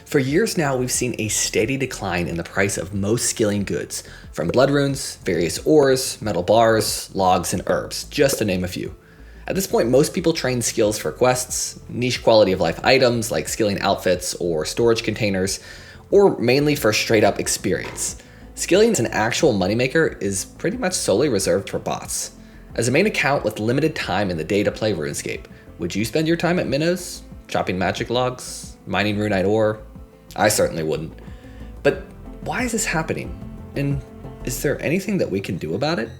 For years now, we've seen a steady decline in the price of most skilling goods, from blood runes, various ores, metal bars, logs, and herbs, just to name a few. At this point, most people train skills for quests, niche quality of life items like skilling outfits or storage containers, or mainly for straight up experience. Skilling as an actual moneymaker is pretty much solely reserved for bots. As a main account with limited time in the day to play RuneScape, would you spend your time at minnows, chopping magic logs, mining runite ore? I certainly wouldn't. But why is this happening? And is there anything that we can do about it?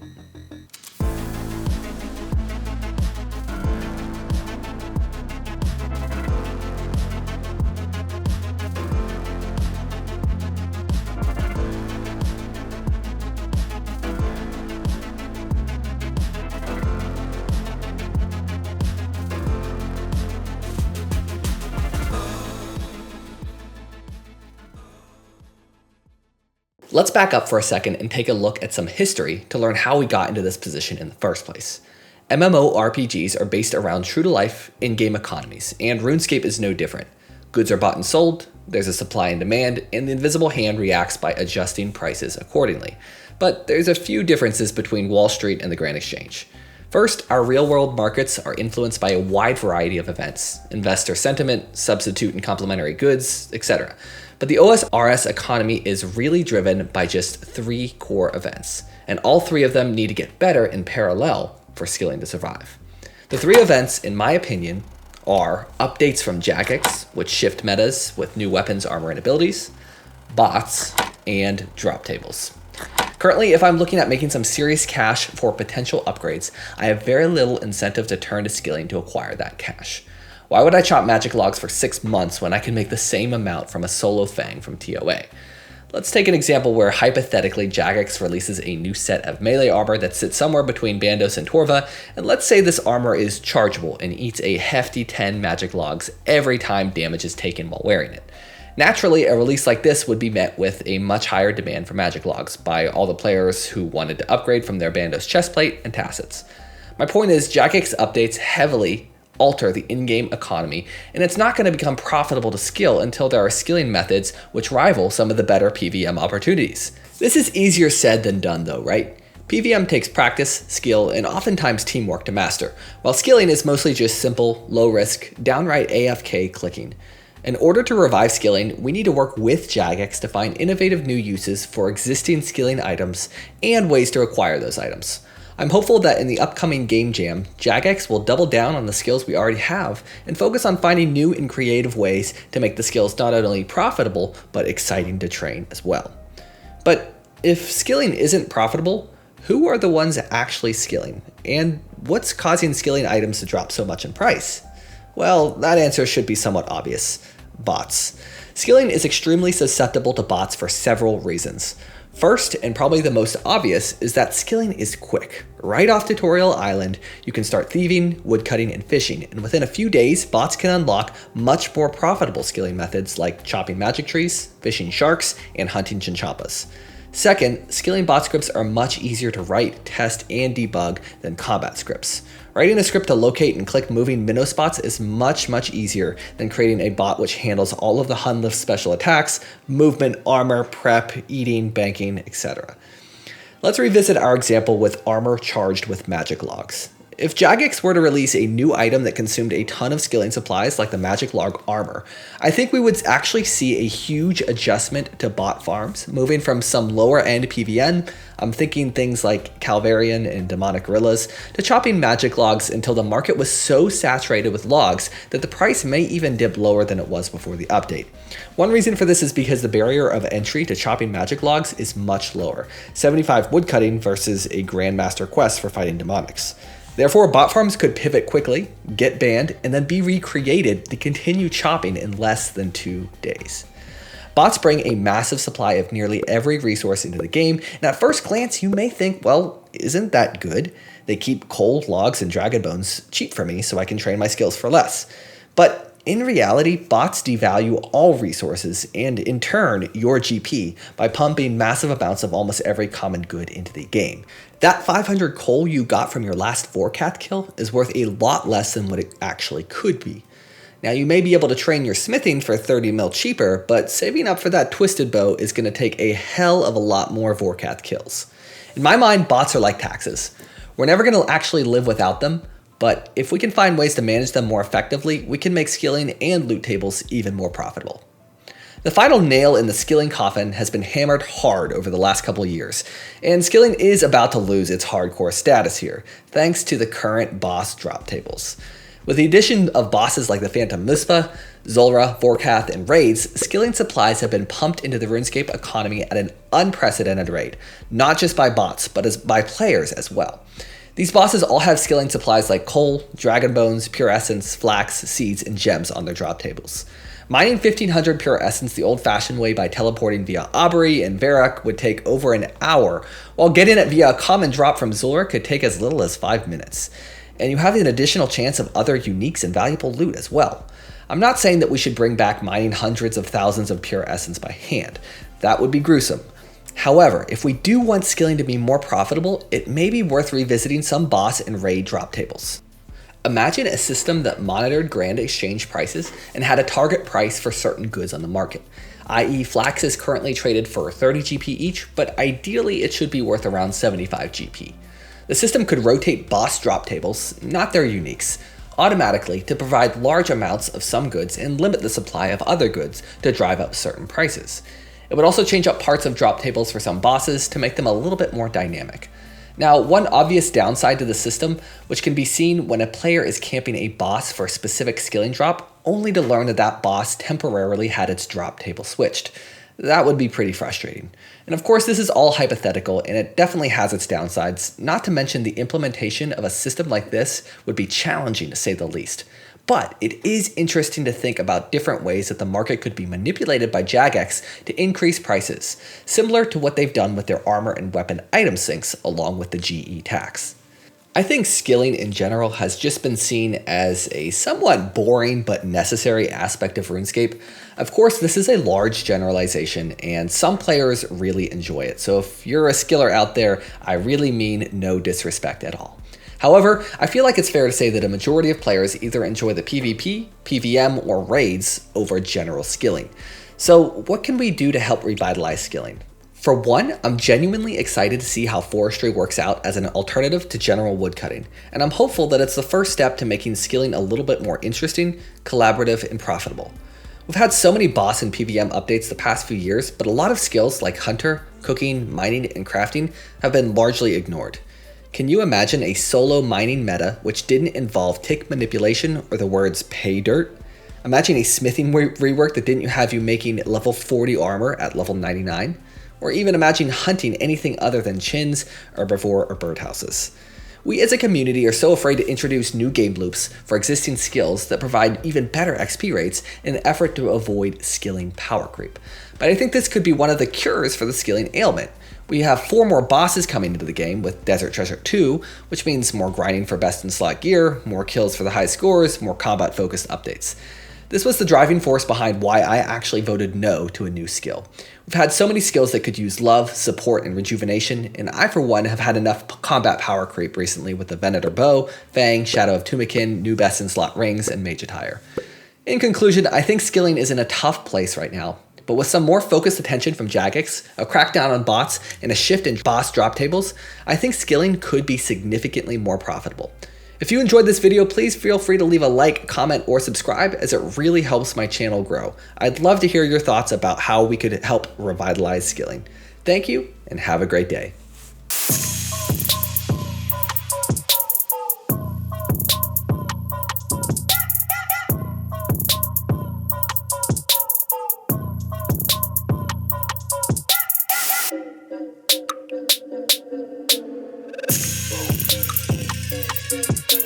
Let's back up for a second and take a look at some history to learn how we got into this position in the first place. MMORPGs are based around true-to-life, in-game economies, and RuneScape is no different. Goods are bought and sold, there's a supply and demand, and the invisible hand reacts by adjusting prices accordingly. But there's a few differences between Wall Street and the Grand Exchange. First, our real-world markets are influenced by a wide variety of events: investor sentiment, substitute and complementary goods, etc. But the OSRS economy is really driven by just 3 core events, and all 3 of them need to get better in parallel for skilling to survive. The 3 events, in my opinion, are updates from Jagex, which shift metas with new weapons, armor, and abilities, bots, and drop tables. Currently, if I'm looking at making some serious cash for potential upgrades, I have very little incentive to turn to skilling to acquire that cash. Why would I chop magic logs for 6 months when I can make the same amount from a solo fang from TOA? Let's take an example where hypothetically Jagex releases a new set of melee armor that sits somewhere between Bandos and Torva, and let's say this armor is chargeable and eats a hefty 10 magic logs every time damage is taken while wearing it. Naturally, a release like this would be met with a much higher demand for magic logs by all the players who wanted to upgrade from their Bandos chestplate and tassets. My point is, Jagex updates heavily alter the in-game economy, and it's not going to become profitable to skill until there are skilling methods which rival some of the better PVM opportunities. This is easier said than done though, right? PVM takes practice, skill, and oftentimes teamwork to master, while skilling is mostly just simple, low-risk, downright AFK clicking. In order to revive skilling, we need to work with Jagex to find innovative new uses for existing skilling items and ways to acquire those items. I'm hopeful that in the upcoming game jam, Jagex will double down on the skills we already have and focus on finding new and creative ways to make the skills not only profitable, but exciting to train as well. But if skilling isn't profitable, who are the ones actually skilling? And what's causing skilling items to drop so much in price? Well, that answer should be somewhat obvious: bots. Skilling is extremely susceptible to bots for several reasons. First, and probably the most obvious, is that skilling is quick. Right off Tutorial Island, you can start thieving, woodcutting, and fishing, and within a few days, bots can unlock much more profitable skilling methods like chopping magic trees, fishing sharks, and hunting chinchompas. Second, skilling bot scripts are much easier to write, test, and debug than combat scripts. Writing a script to locate and click moving minnow spots is much easier than creating a bot which handles all of the Hunlift special attacks, movement, armor, prep, eating, banking, etc. Let's revisit our example with armor charged with magic logs. If Jagex were to release a new item that consumed a ton of skilling supplies like the magic log armor, I think we would actually see a huge adjustment to bot farms, moving from some lower end PVN, I'm thinking things like Calvarian and Demonic Gorillas, to chopping magic logs until the market was so saturated with logs that the price may even dip lower than it was before the update. One reason for this is because the barrier of entry to chopping magic logs is much lower, 75 woodcutting versus a Grandmaster quest for fighting demonics. Therefore, bot farms could pivot quickly, get banned, and then be recreated to continue chopping in less than 2 days. Bots bring a massive supply of nearly every resource into the game, and at first glance you may think, well, isn't that good? They keep coal, logs, and dragon bones cheap for me so I can train my skills for less. But in reality, bots devalue all resources and, in turn, your GP by pumping massive amounts of almost every common good into the game. That 500 coal you got from your last 4-cat kill is worth a lot less than what it actually could be. Now you may be able to train your smithing for 30 mil cheaper, but saving up for that twisted bow is going to take a hell of a lot more Vorkath kills. In my mind, bots are like taxes. We're never going to actually live without them, but if we can find ways to manage them more effectively, we can make skilling and loot tables even more profitable. The final nail in the skilling coffin has been hammered hard over the last couple of years, and skilling is about to lose its hardcore status here, thanks to the current boss drop tables. With the addition of bosses like the Phantom Muspah, Zulrah, Vorkath, and raids, skilling supplies have been pumped into the RuneScape economy at an unprecedented rate, not just by bots, but by players as well. These bosses all have skilling supplies like coal, dragon bones, pure essence, flax, seeds, and gems on their drop tables. Mining 1500 pure essence the old-fashioned way by teleporting via Aubrey and Varrock would take over an hour, while getting it via a common drop from Zulrah could take as little as 5 minutes. And you have an additional chance of other uniques and valuable loot as well. I'm not saying that we should bring back mining hundreds of thousands of pure essence by hand. That would be gruesome. However, if we do want skilling to be more profitable, it may be worth revisiting some boss and raid drop tables. Imagine a system that monitored grand exchange prices and had a target price for certain goods on the market, i.e. flax is currently traded for 30 GP each, but ideally it should be worth around 75 GP. The system could rotate boss drop tables, not their uniques, automatically to provide large amounts of some goods and limit the supply of other goods to drive up certain prices. It would also change up parts of drop tables for some bosses to make them a little bit more dynamic. Now, one obvious downside to the system, which can be seen when a player is camping a boss for a specific skilling drop, only to learn that that boss temporarily had its drop table switched. That would be pretty frustrating. And of course, this is all hypothetical, and it definitely has its downsides, not to mention the implementation of a system like this would be challenging to say the least. But it is interesting to think about different ways that the market could be manipulated by Jagex to increase prices, similar to what they've done with their armor and weapon item syncs along with the GE tax. I think skilling in general has just been seen as a somewhat boring but necessary aspect of RuneScape. Of course, this is a large generalization, and some players really enjoy it, so if you're a skiller out there, I really mean no disrespect at all. However, I feel like it's fair to say that a majority of players either enjoy the PvP, PvM, or raids over general skilling. So what can we do to help revitalize skilling? For one, I'm genuinely excited to see how forestry works out as an alternative to general woodcutting, and I'm hopeful that it's the first step to making skilling a little bit more interesting, collaborative, and profitable. We've had so many boss and PvM updates the past few years, but a lot of skills like hunter, cooking, mining, and crafting have been largely ignored. Can you imagine a solo mining meta which didn't involve tick manipulation or the words pay dirt? Imagine a smithing rework that didn't have you making level 40 armor at level 99? Or even imagine hunting anything other than chins, herbivore, or birdhouses. We as a community are so afraid to introduce new game loops for existing skills that provide even better XP rates in an effort to avoid skilling power creep. But I think this could be one of the cures for the skilling ailment. We have 4 more bosses coming into the game with Desert Treasure 2, which means more grinding for best in slot gear, more kills for the high scores, more combat focused updates. This was the driving force behind why I actually voted no to a new skill. We've had so many skills that could use love, support, and rejuvenation, and I for one have had enough combat power creep recently with the Venator Bow, Fang, Shadow of Tumakin, new best in slot rings, and Mage Attire. In conclusion, I think skilling is in a tough place right now, but with some more focused attention from Jagex, a crackdown on bots, and a shift in boss drop tables, I think skilling could be significantly more profitable. If you enjoyed this video, please feel free to leave a like, comment, or subscribe as it really helps my channel grow. I'd love to hear your thoughts about how we could help revitalize skilling. Thank you, and have a great day.